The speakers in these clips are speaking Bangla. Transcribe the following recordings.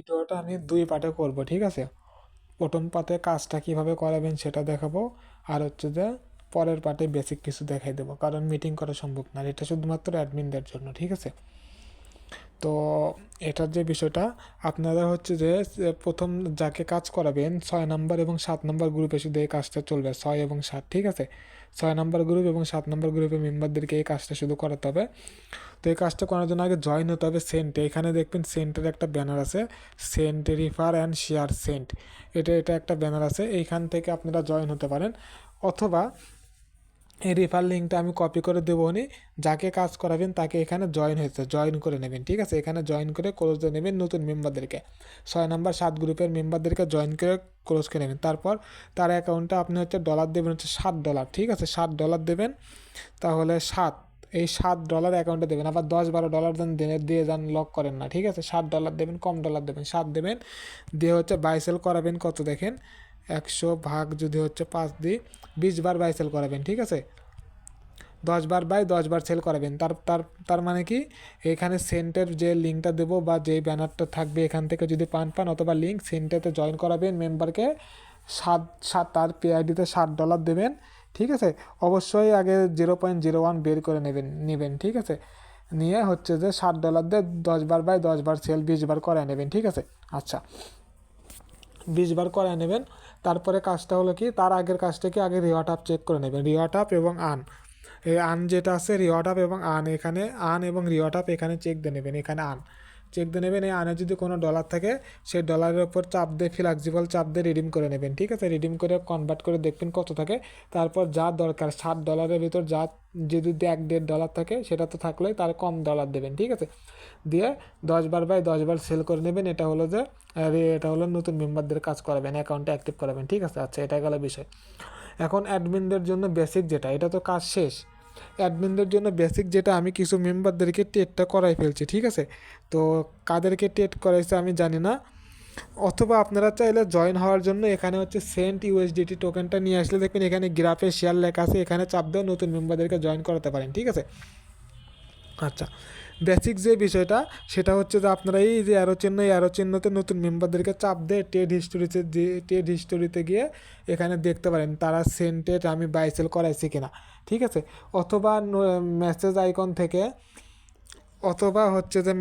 ভিডিওটা আমি 2 পার্টে করব, ঠিক আছে। প্রথম পার্টে কাজটা কিভাবে করাবেন সেটা দেখাবো, আর হচ্ছে যে পরের পার্টে বেসিক কিছু দেখাই দেবো, কারণ মিটিং করা সম্ভব না, এটা শুধুমাত্র অ্যাডমিনদের জন্য, ঠিক আছে। তো এটার যে বিষয়টা, আপনারা হচ্ছে যে প্রথম যাকে কাজ করাবেন 6 নম্বর এবং 7 নম্বর গ্রুপে শুধু এই কাজটা চলবে, 6 এবং 7, ঠিক আছে। 6 নম্বর গ্রুপ এবং 7 নম্বর গ্রুপের মেম্বারদেরকে এই কাজটা শুধু করাতে হবে। তো এই কাজটা করার জন্য আগে জয়েন হতে হবে সেন্টে। এখানে দেখবেন সেন্টের একটা ব্যানার আছে, সেন্ট রিফার অ্যান্ড শেয়ার সেন্ট, এটা একটা ব্যানার আছে, এইখান থেকে আপনারা জয়েন হতে পারেন। অথবা এই রেফার লিঙ্কটা আমি কপি করে দেবো, নি যাকে কাজ করাবেন তাকে এখানে জয়েন করে নেবেন, ঠিক আছে। এখানে জয়েন করে ক্লোজ করে নেবেন নতুন মেম্বারদেরকে, 6 নম্বর 7 গ্রুপের মেম্বারদেরকে জয়েন করে ক্লোজ করে নেবেন। তারপর তার অ্যাকাউন্টে আপনি হচ্ছে ডলার দেবেন, হচ্ছে $7, ঠিক আছে। $7 দেবেন, তাহলে এই $7 অ্যাকাউন্টে দেবেন। আবার $10-12 দিয়ে যান, লক করেন না, ঠিক আছে। $7 দেবেন, কম ডলার দেবেন, 7 দেবেন, দিয়ে হচ্ছে বাই সেল করাবেন। কত দেখেন, 100 ভাগ যদি হচ্ছে 5 দিই, 20 বার বাই সেল করাবেন, ঠিক আছে। 10 বার বাই 10 বার সেল করাবেন। তার তার তার মানে কি, এখানে সেন্টের যে লিঙ্কটা দেবো বা যেই ব্যানারটা থাকবে এখান থেকে যদি পান অথবা লিঙ্ক, সেন্টেতে জয়েন করাবেন মেম্বারকে, তার পিআইডিতে $7 দেবেন, ঠিক আছে। অবশ্যই আগে 0.01 বের করে নেবেন, ঠিক আছে। নিয়ে হচ্ছে যে $7 দিয়ে 10 বার বাই 10 বার সেল 20 বার করায় নেবেন, ঠিক আছে। আচ্ছা, 20 বার করায় নেবেন। তারপরে কাজটা হলো কি, তার আগের কাজটা কি, আগে রিওয়ার্ড আপ চেক করে নেবেন, রিওয়ার্ড আপ এবং আন। এই আন যেটা আছে, রিওয়ার্ড আপ এবং আন, এখানে আন এবং রিওয়ার্ড আপ এখানে চেক দিয়ে নেবেন, এখানে আন চেক দিয়ে নেবেন। এই আনে যদি কোনো ডলার থাকে, সেই ডলারের ওপর চাপ দিয়ে ফ্লেক্সিবল চাপ দিয়ে রিডিম করে নেবেন, ঠিক আছে। রিডিম করে কনভার্ট করে দেখবেন কত থাকে। তারপর যা দরকার, $7 ভিতর যা, যদি $1-1.5 থাকে সেটা তো থাকলেই, তার কম ডলার দেবেন, ঠিক আছে। দিয়ে 10 বার বাই 10 বার সেল করে নেবেন। এটা হলো নতুন মেম্বারদের কাজ করাবেন, অ্যাকাউন্টে অ্যাক্টিভ করাবেন, ঠিক আছে। আচ্ছা, এটা গেল বিষয়। এখন অ্যাডমিনদের জন্য বেসিক যেটা, এটা তো কাজ শেষ। অ্যাডমিনদের জন্য বেসিক যেটা, আমি কিছু মেম্বারদেরকে টেটটা করাই ফেলছি, ঠিক আছে। তো কাদেরকে টেট করাইছে আমি জানি না, অথবা আপনারা চাইলে জয়েন হওয়ার জন্য এখানে হচ্ছে সেন্ট ইউএসডিটি টোকেনটা নিয়ে আসলে দেখবেন এখানে গ্রাফে শেয়ার লেখা আছে, এখানে চাপ দিয়ে নতুন মেম্বারদেরকে জয়েন করাতে পারেন, ঠিক আছে। আচ্ছা, বেসিক যে বিষয়টা সেটা হচ্ছে যে আপনারা এই যে অ্যারো চিহ্নতে নতুন মেম্বারদেরকে চাপ দিয়ে টেড হিস্টোরিতে গিয়ে এখানে দেখতে পারেন তারা সেন্টেড আমি বাইসেল করাইছি কিনা, ঠিক আছে। অথবা মেসেজ আইকন থেকে, অথবা হচ্ছে যে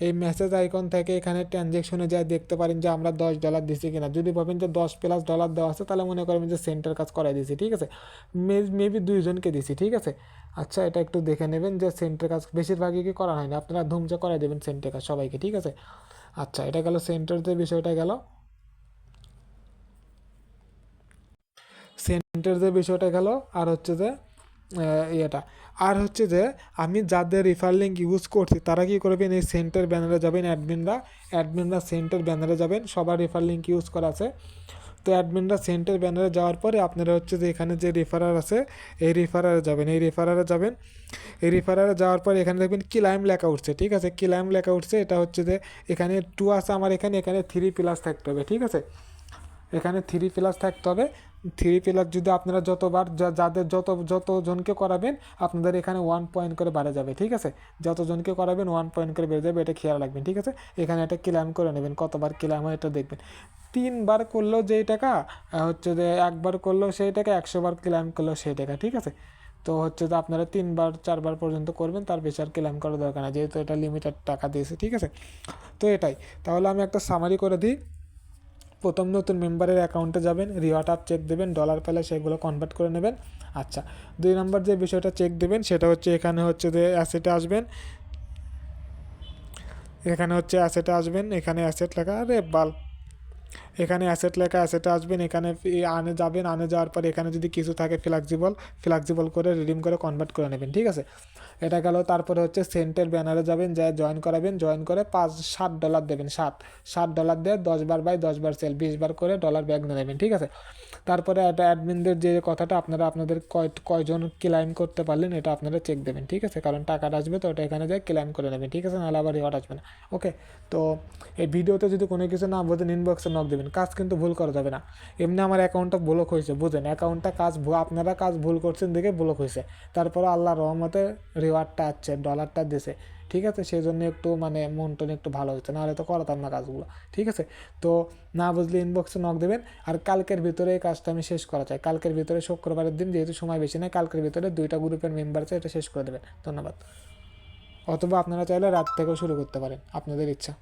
এই মেসেজ আইকন থেকে এখানে ট্রানজ্যাকশনে যায় দেখতে পারেন যে আমরা $10 দিছি কিনা। যদি ভাবেন যে $10+ দেওয়া আছে, তাহলে মনে করবেন যে সেন্টার কাজ করাই দিয়েছি, ঠিক আছে। মেবি 2 জনকে দিছি, ঠিক আছে। আচ্ছা, এটা একটু দেখে নেবেন যে সেন্টার কাজ বেশিরভাগই কি করা হয় না, আপনারা ধুমচা করাই দেবেন সেন্টার কাজ সবাইকে, ঠিক আছে। আচ্ছা, এটা গেল সেন্টার যে বিষয়টা গেল, আর হচ্ছে যে ইয়েটা, আর হচ্ছে যে আমি যাদের রেফার লিঙ্ক ইউজ করছি তারা কি করবেন, এই সেন্টার ব্যানারে যাবেন, অ্যাডমিনরা সেন্টার ব্যানারে যাবেন, সবার রেফার লিঙ্ক ইউজ করা আছে। তো অ্যাডমিনরা সেন্টার ব্যানারে যাওয়ার পরে আপনারা হচ্ছে যে এখানে যে রেফারার আছে, এই রেফারারে যাওয়ার পরে এখানে দেখবেন ক্লাইম লেখা উঠছে, ঠিক আছে। ক্লাইম লেখা উঠছে, এটা হচ্ছে যে এখানে 2 আছে আমার, এখানে 3+ থাকতে হবে, ঠিক আছে। এখানে 3+ থাকতে হবে। 3+ যদি আপনারা যতবার যাদের যতজনকে করাবেন, আপনাদের এখানে 1 পয়েন্ট করে বাড়ে যাবে, ঠিক আছে। যতজনকে করাবেন 1 পয়েন্ট করে বেড়ে যাবে, এটা খেয়াল রাখবেন, ঠিক আছে। এখানে একটা ক্লেম করে নেবেন, কতবার ক্লেম হয় এটা দেখবেন। 3 বার করলেও যেই টাকা, হচ্ছে যে 1 বার করলেও সেই টাকা, 100 বার ক্লেম করলেও সেই টাকা, ঠিক আছে। তো হচ্ছে যে আপনারা 3-4 বার পর্যন্ত করবেন, তার বেশি আর ক্লেম করার দরকার না, যেহেতু এটা লিমিটেড টাকা দিয়েছে, ঠিক আছে। তো এটাই, তাহলে আমি একটা সামারি করে দিই। প্রথম নতুন মেম্বারের অ্যাকাউন্টে যাবেন, রিওয়ার্ড আপ চেক দেবেন, ডলার পেলে সেগুলো কনভার্ট করে নেবেন। আচ্ছা, 2 নম্বর যে বিষয়টা চেক দেবেন সেটা হচ্ছে, এখানে হচ্ছে যে অ্যাসেটে আসবেন, এখানে অ্যাসেট লেখা, এখানে অ্যাসেটে আসবেন, এখানে আনে যাবেন, আনে যাওয়ার পর এখানে যদি কিছু থাকে ফ্লেক্সিবল করে রিডিম করে কনভার্ট করে নেবেন, ঠিক আছে। এটা গেল। তারপরে হচ্ছে সেন্টের ব্যানারে যাবেন, যা জয়েন করাবেন, জয়েন করে $7 দেবেন, $7 দিয়ে 10 বার বাই 10 বার সেল 20 বার করে ডলার ব্যাগ নিয়ে নেবেন, ঠিক আছে। তারপরে এটা অ্যাডমিনদের যে কথাটা, আপনাদের কয়জন ক্লাইম করতে পারলেন এটা আপনারা চেক দেবেন, ঠিক আছে। কারণ টাকাটা আসবে তো ওটা এখানে যায় ক্লাইম করে নেবেন, ঠিক আছে, নাহলে আবার রিওয়ার্ড আসবে না। ওকে, তো এই ভিডিওতে যদি কোনো কিছু না বোঝেন ইনবক্সে নক দেবেন, কাজ কিন্তু ভুল করা যাবে না। এমনি আমার অ্যাকাউন্টটা ব্লক হয়েছে, বুঝেন, অ্যাকাউন্টটা আপনারা কাজ ভুল করছেন দেখে ব্লক হয়েছে, তারপরে আল্লাহর রহমতে রিওয়ার্ডটা আসছে, ডলারটা দিছে, ঠিক আছে, সেই জন্য একটু মানে মন টন একটু ভালো হচ্ছে, নাহলে তো করাতাম না কাজগুলো। ঠিক আছে, তো না বুঝলে ইনবক্সে নক দেবেন। আর কালকের ভিতরে এই কাজটা আমি শেষ করা চাই, কালকের ভিতরে, শুক্রবারের দিন যেহেতু সময় বেশি নেই, কালকের ভিতরে 2টা গ্রুপের মেম্বার চাই, এটা শেষ করে দেবেন। ধন্যবাদ। অথবা আপনারা চাইলে রাত থেকেও শুরু করতে পারেন, আপনাদের ইচ্ছা।